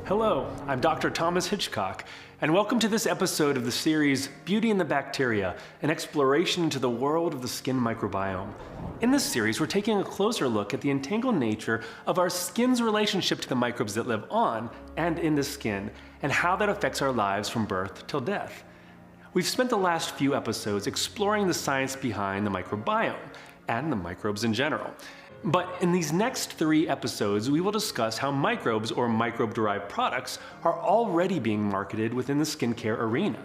Hello, I'm Dr. Thomas Hitchcock, and welcome to this episode of the series Beauty and the Bacteria, an exploration into the world of the skin microbiome. In this series, we're taking a closer look at the entangled nature of our skin's relationship to the microbes that live on and in the skin, and how that affects our lives from birth till death. We've spent the last few episodes exploring the science behind the microbiome and the microbes in general. But in these next 3 episodes, we will discuss how microbes or microbe-derived products are already being marketed within the skincare arena,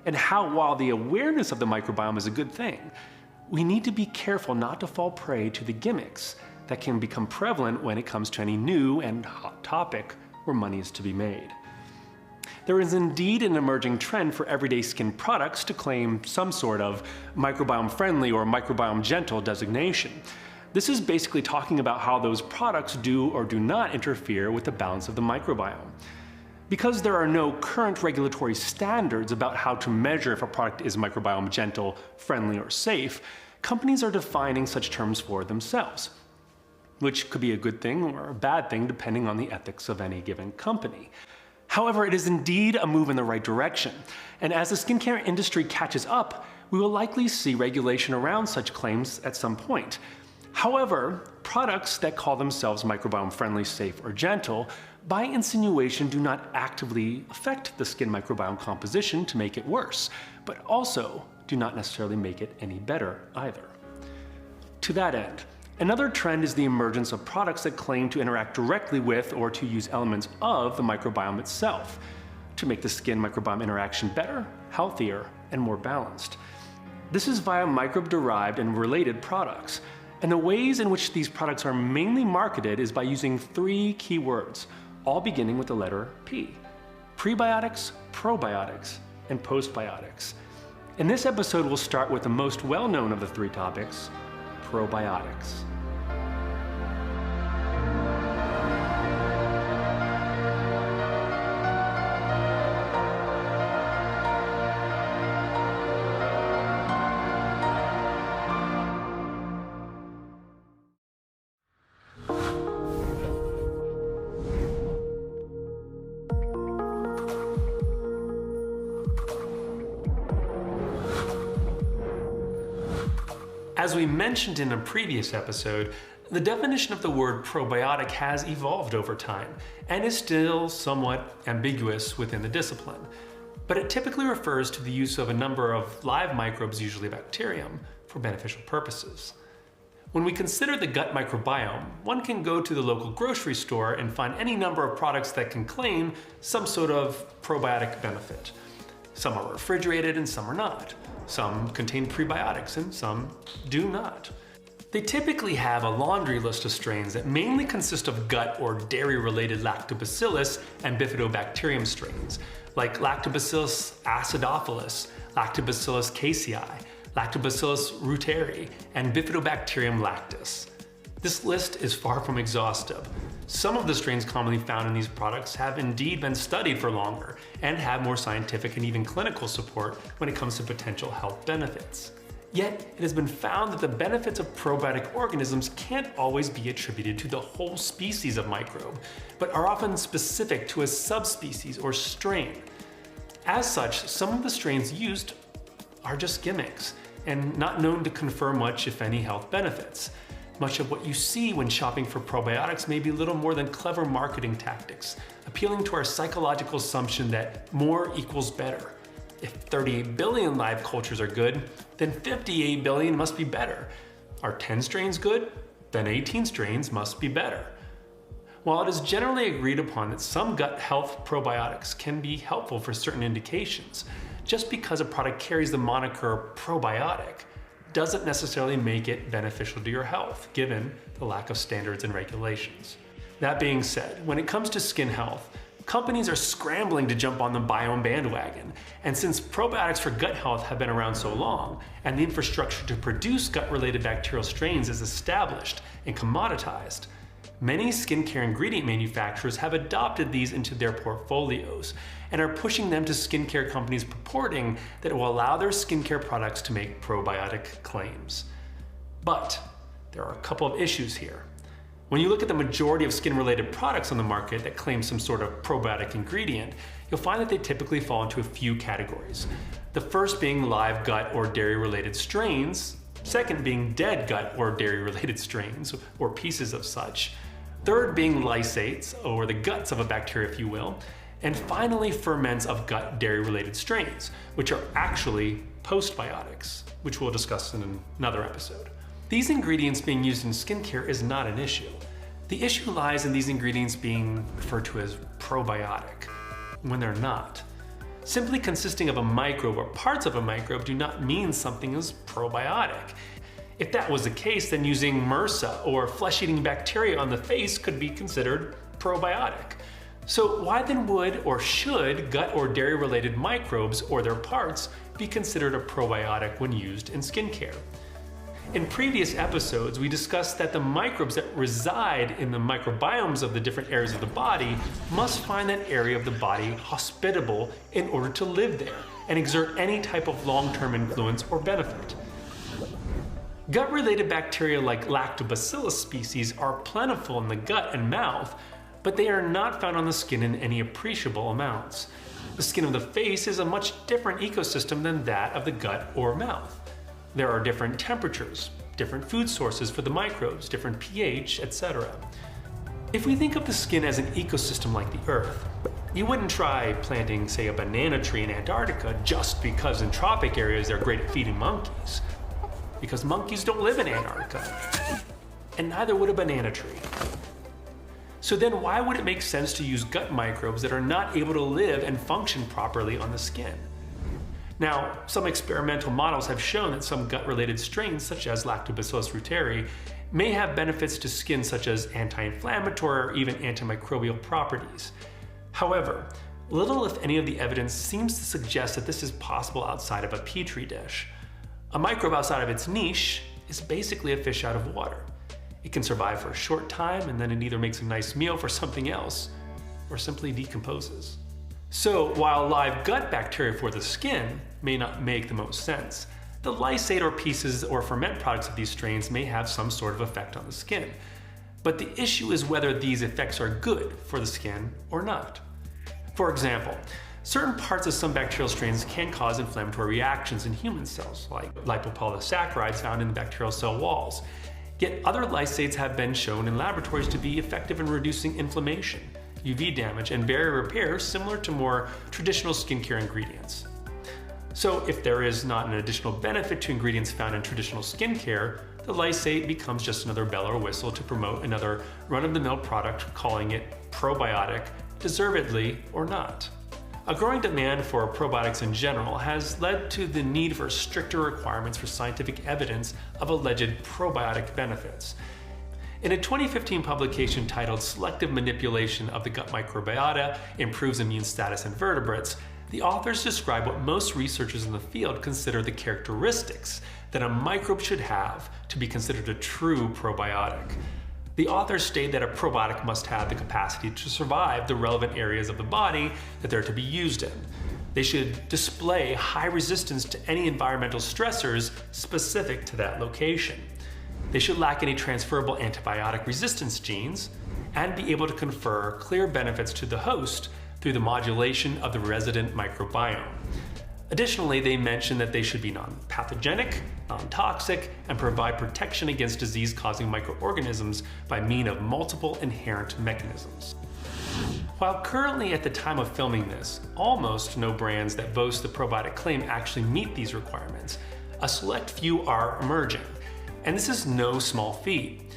and how, while the awareness of the microbiome is a good thing, we need to be careful not to fall prey to the gimmicks that can become prevalent when it comes to any new and hot topic where money is to be made. There is indeed an emerging trend for everyday skin products to claim some sort of microbiome-friendly or microbiome-gentle designation. This is basically talking about how those products do or do not interfere with the balance of the microbiome. Because there are no current regulatory standards about how to measure if a product is microbiome gentle, friendly, or safe, companies are defining such terms for themselves, which could be a good thing or a bad thing depending on the ethics of any given company. However, it is indeed a move in the right direction, and as the skincare industry catches up, we will likely see regulation around such claims at some point. However, products that call themselves microbiome-friendly, safe, or gentle, by insinuation do not actively affect the skin microbiome composition to make it worse, but also do not necessarily make it any better either. To that end, another trend is the emergence of products that claim to interact directly with or to use elements of the microbiome itself to make the skin microbiome interaction better, healthier, and more balanced. This is via microbe-derived and related products. And the ways in which these products are mainly marketed is by using 3 key words, all beginning with the letter P: prebiotics, probiotics, and postbiotics. In this episode, we'll start with the most well-known of the 3 topics, probiotics. As we mentioned in a previous episode, the definition of the word probiotic has evolved over time and is still somewhat ambiguous within the discipline. But it typically refers to the use of a number of live microbes, usually bacterium, for beneficial purposes. When we consider the gut microbiome, one can go to the local grocery store and find any number of products that can claim some sort of probiotic benefit. Some are refrigerated and some are not. Some contain prebiotics and some do not. They typically have a laundry list of strains that mainly consist of gut or dairy-related lactobacillus and bifidobacterium strains, like Lactobacillus acidophilus, Lactobacillus casei, Lactobacillus reuteri, and Bifidobacterium lactis. This list is far from exhaustive. Some of the strains commonly found in these products have indeed been studied for longer and have more scientific and even clinical support when it comes to potential health benefits. Yet, it has been found that the benefits of probiotic organisms can't always be attributed to the whole species of microbe, but are often specific to a subspecies or strain. As such, some of the strains used are just gimmicks and not known to confer much, if any, health benefits. Much of what you see when shopping for probiotics may be little more than clever marketing tactics, appealing to our psychological assumption that more equals better. If 38 billion live cultures are good, then 58 billion must be better. Are 10 strains good? Then 18 strains must be better. While it is generally agreed upon that some gut health probiotics can be helpful for certain indications, just because a product carries the moniker probiotic doesn't necessarily make it beneficial to your health, given the lack of standards and regulations. That being said, when it comes to skin health, companies are scrambling to jump on the biome bandwagon, and since probiotics for gut health have been around so long, and the infrastructure to produce gut-related bacterial strains is established and commoditized, many skincare ingredient manufacturers have adopted these into their portfolios and are pushing them to skincare companies purporting that it will allow their skincare products to make probiotic claims. But there are a couple of issues here. When you look at the majority of skin-related products on the market that claim some sort of probiotic ingredient, you'll find that they typically fall into a few categories. The first being live gut or dairy-related strains, second being dead gut or dairy-related strains, or pieces of such, third being lysates, or the guts of a bacteria if you will, and finally ferments of gut dairy-related strains, which are actually postbiotics, which we'll discuss in another episode. These ingredients being used in skincare is not an issue. The issue lies in these ingredients being referred to as probiotic, when they're not. Simply consisting of a microbe or parts of a microbe do not mean something is probiotic. If that was the case, then using MRSA or flesh-eating bacteria on the face could be considered probiotic. So why then would or should gut or dairy-related microbes or their parts be considered a probiotic when used in skincare? In previous episodes, we discussed that the microbes that reside in the microbiomes of the different areas of the body must find that area of the body hospitable in order to live there and exert any type of long-term influence or benefit. Gut-related bacteria like lactobacillus species are plentiful in the gut and mouth, but they are not found on the skin in any appreciable amounts. The skin of the face is a much different ecosystem than that of the gut or mouth. There are different temperatures, different food sources for the microbes, different pH, etc. If we think of the skin as an ecosystem like the Earth, you wouldn't try planting, say, a banana tree in Antarctica just because in tropic areas they're great at feeding monkeys. Because monkeys don't live in Antarctica. And neither would a banana tree. So then why would it make sense to use gut microbes that are not able to live and function properly on the skin? Now, some experimental models have shown that some gut-related strains, such as Lactobacillus reuteri, may have benefits to skin such as anti-inflammatory or even antimicrobial properties. However, little if any of the evidence seems to suggest that this is possible outside of a petri dish. A microbe outside of its niche is basically a fish out of water. It can survive for a short time and then it either makes a nice meal for something else or simply decomposes. So while live gut bacteria for the skin may not make the most sense, the lysate or pieces or ferment products of these strains may have some sort of effect on the skin. But the issue is whether these effects are good for the skin or not. For example, certain parts of some bacterial strains can cause inflammatory reactions in human cells, like lipopolysaccharides found in the bacterial cell walls. Yet other lysates have been shown in laboratories to be effective in reducing inflammation, UV damage, and barrier repair similar to more traditional skincare ingredients. So if there is not an additional benefit to ingredients found in traditional skincare, the lysate becomes just another bell or whistle to promote another run-of-the-mill product, calling it probiotic, deservedly or not. A growing demand for probiotics in general has led to the need for stricter requirements for scientific evidence of alleged probiotic benefits. In a 2015 publication titled Selective Manipulation of the Gut Microbiota Improves Immune Status in Vertebrates, the authors describe what most researchers in the field consider the characteristics that a microbe should have to be considered a true probiotic. The authors state that a probiotic must have the capacity to survive the relevant areas of the body that they're to be used in. They should display high resistance to any environmental stressors specific to that location. They should lack any transferable antibiotic resistance genes and be able to confer clear benefits to the host through the modulation of the resident microbiome. Additionally, they mention that they should be non-pathogenic, non-toxic, and provide protection against disease-causing microorganisms by means of multiple inherent mechanisms. While currently at the time of filming this, almost no brands that boast the probiotic claim actually meet these requirements, a select few are emerging. And this is no small feat.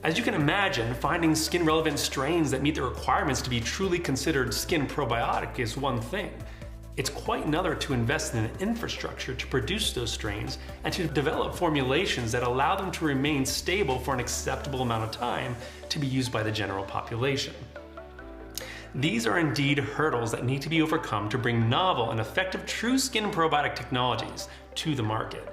As you can imagine, finding skin-relevant strains that meet the requirements to be truly considered skin probiotic is one thing. It's quite another to invest in an infrastructure to produce those strains and to develop formulations that allow them to remain stable for an acceptable amount of time to be used by the general population. These are indeed hurdles that need to be overcome to bring novel and effective true skin probiotic technologies to the market.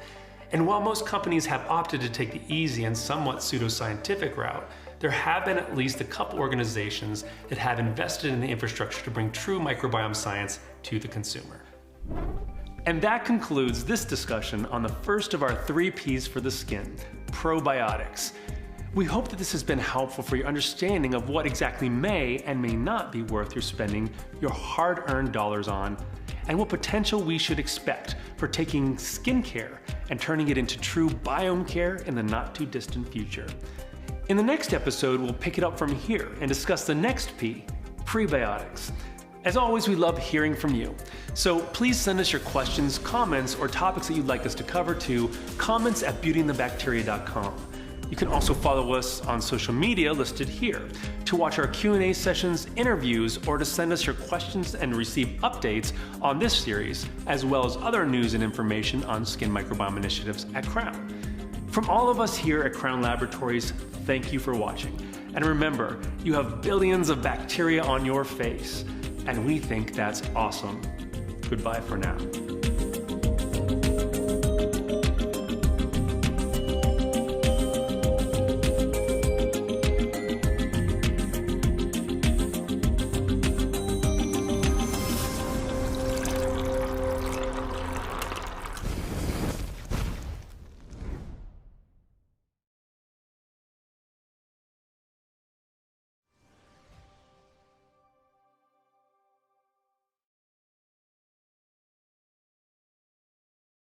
And while most companies have opted to take the easy and somewhat pseudoscientific route, there have been at least a couple organizations that have invested in the infrastructure to bring true microbiome science to the consumer. And that concludes this discussion on the first of our 3 Ps for the skin, probiotics. We hope that this has been helpful for your understanding of what exactly may and may not be worth your spending your hard-earned dollars on, and what potential we should expect for taking skincare and turning it into true biome care in the not-too-distant future. In the next episode, we'll pick it up from here and discuss the next P, prebiotics. As always, we love hearing from you. So please send us your questions, comments, or topics that you'd like us to cover to comments@beautyandthebacteria.com. You can also follow us on social media listed here to watch our Q&A sessions, interviews, or to send us your questions and receive updates on this series, as well as other news and information on skin microbiome initiatives at Crown. From all of us here at Crown Laboratories, thank you for watching. And remember, you have billions of bacteria on your face, and we think that's awesome. Goodbye for now.